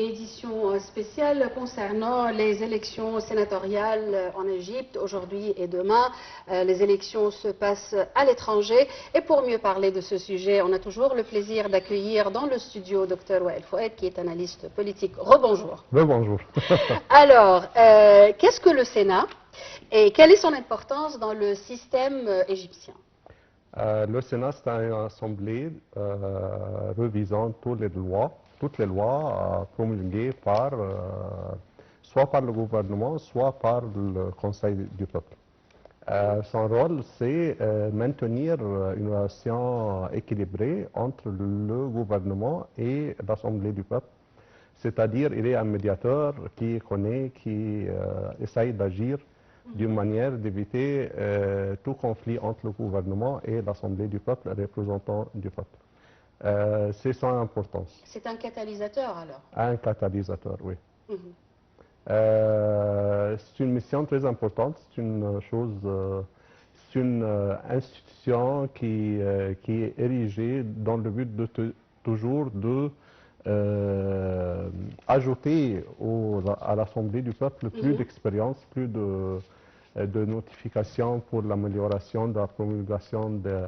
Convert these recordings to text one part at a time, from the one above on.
édition spéciale concernant les élections sénatoriales en Égypte, aujourd'hui et demain. Les élections se passent à l'étranger. Et pour mieux parler de ce sujet, on a toujours le plaisir d'accueillir dans le studio Dr Wael Fouad, qui est analyste politique. Rebonjour. Rebonjour. Alors, qu'est-ce que le Sénat et quelle est son importance dans le système égyptien? Le Sénat, c'est une assemblée revisant toutes les lois promulguées soit par le gouvernement, soit par le Conseil du peuple. Son rôle, c'est maintenir une relation équilibrée entre le gouvernement et l'Assemblée du peuple. C'est-à-dire, il est un médiateur qui connaît, qui essaye d'agir d'une manière d'éviter tout conflit entre le gouvernement et l'Assemblée du peuple, représentant du peuple. C'est son importance. C'est un catalyseur alors? Un catalyseur, oui. Mhm. C'est une mission très importante, c'est une institution qui est érigée dans le but de toujours de ajouter à l'Assemblée du peuple plus d'expérience, plus de notifications pour l'amélioration de la promulgation des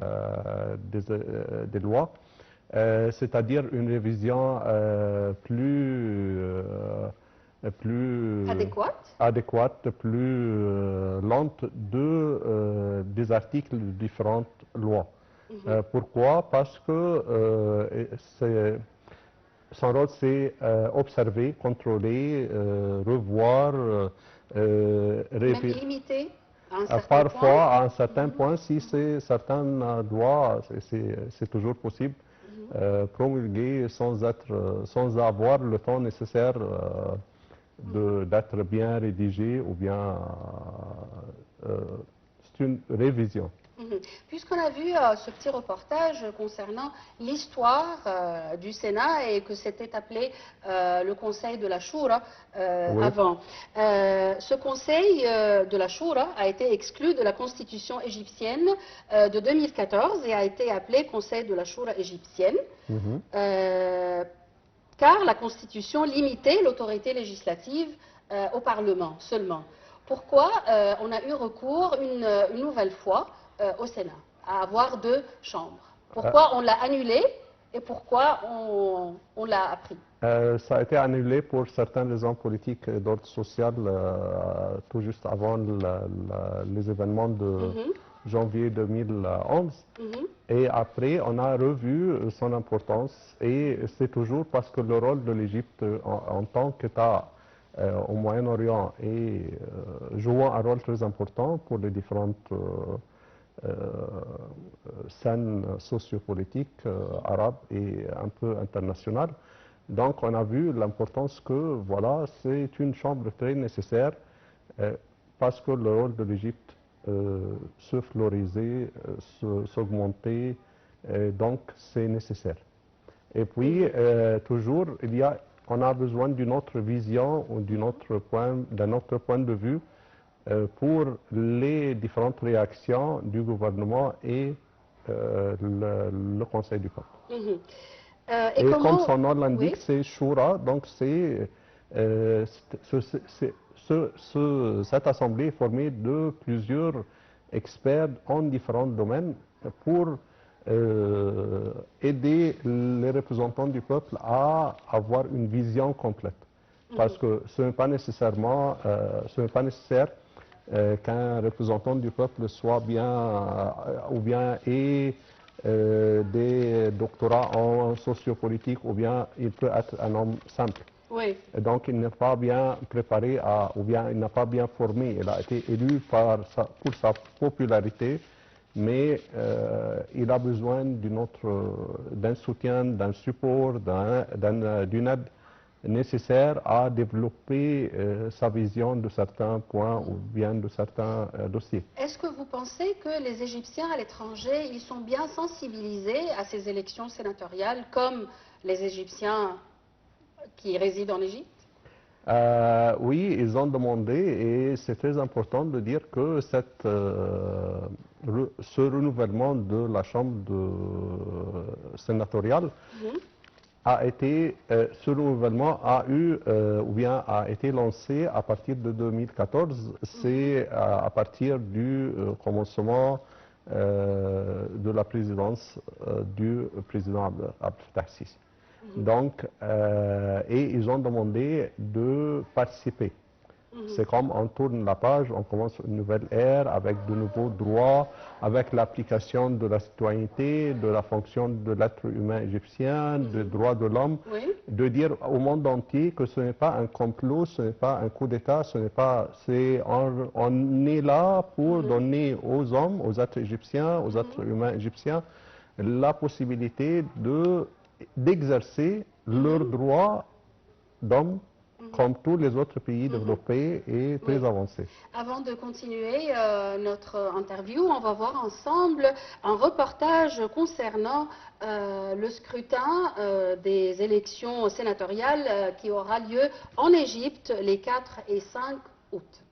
lois, c'est-à-dire une révision plus adéquate, plus lente des articles de différentes lois. Pourquoi? Parce que son rôle, c'est observer, contrôler, revoir, même limiter à un certain parfois point. à un certain point, si certaines lois, c'est toujours possible, promulguer sans avoir le temps nécessaire d'être bien rédigé ou bien c'est une révision. Puisqu'on a vu ce petit reportage concernant l'histoire du Sénat et que c'était appelé le Conseil de la Choura Oui. avant. Ce Conseil de la Choura a été exclu de la Constitution égyptienne de 2014 et a été appelé Conseil de la Choura égyptienne. Car la Constitution limitait l'autorité législative au Parlement seulement. Pourquoi on a eu recours une nouvelle fois au Sénat à avoir 2 chambres? Pourquoi on l'a annulé et pourquoi on l'a appris? Ça a été annulé pour certaines raisons politiques d'ordre social tout juste avant les événements de janvier 2011. Et après, on a revu son importance et c'est toujours parce que le rôle de l'Égypte en tant qu'État au Moyen-Orient est jouant un rôle très important pour les différentes scènes sociopolitiques arabes et un peu internationales. Donc on a vu l'importance que voilà, c'est une chambre très nécessaire parce que le rôle de l'Égypte se floriser, s'augmenter, donc c'est nécessaire. Et puis toujours on a besoin d'une autre vision ou d'un autre point de vue pour les différentes réactions du gouvernement et le Conseil du peuple. Et comme son nom l'indique, c'est Shura, donc cette assemblée est formée de plusieurs experts en différents domaines pour aider les représentants du peuple à avoir une vision complète. Parce que ce n'est pas nécessaire qu'un représentant du peuple soit bien ou bien ait des doctorats en sociopolitique ou bien il peut être un homme simple. Oui. Et donc il n'est pas bien préparé ou bien il n'a pas bien formé. Il a été élu pour sa popularité, mais il a besoin d'un soutien, d'un support, d'une aide nécessaire à développer sa vision de certains points ou bien de certains dossiers. Est-ce que vous pensez que les Égyptiens à l'étranger, ils sont bien sensibilisés à ces élections sénatoriales comme les Égyptiens qui résident en Égypte? Oui, ils ont demandé et c'est très important de dire que ce renouvellement de la Chambre sénatoriale ce renouvellement a eu, ou bien a été lancé à partir de 2014. C'est à partir du commencement de la présidence du président Abdel Fattah Sisi. Donc, et ils ont demandé de participer. C'est comme on tourne la page, on commence une nouvelle ère avec de nouveaux droits, avec l'application de la citoyenneté, de la fonction de l'être humain égyptien, des droits de l'homme, de dire au monde entier que ce n'est pas un complot, ce n'est pas un coup d'État, ce n'est pas, on est là pour donner aux hommes, aux êtres égyptiens, aux êtres humains égyptiens, la possibilité d'exercer leurs droits d'homme comme tous les autres pays développés et très avancés. Avant de continuer notre interview, on va voir ensemble un reportage concernant le scrutin des élections sénatoriales qui aura lieu en Égypte les 4 et 5 août.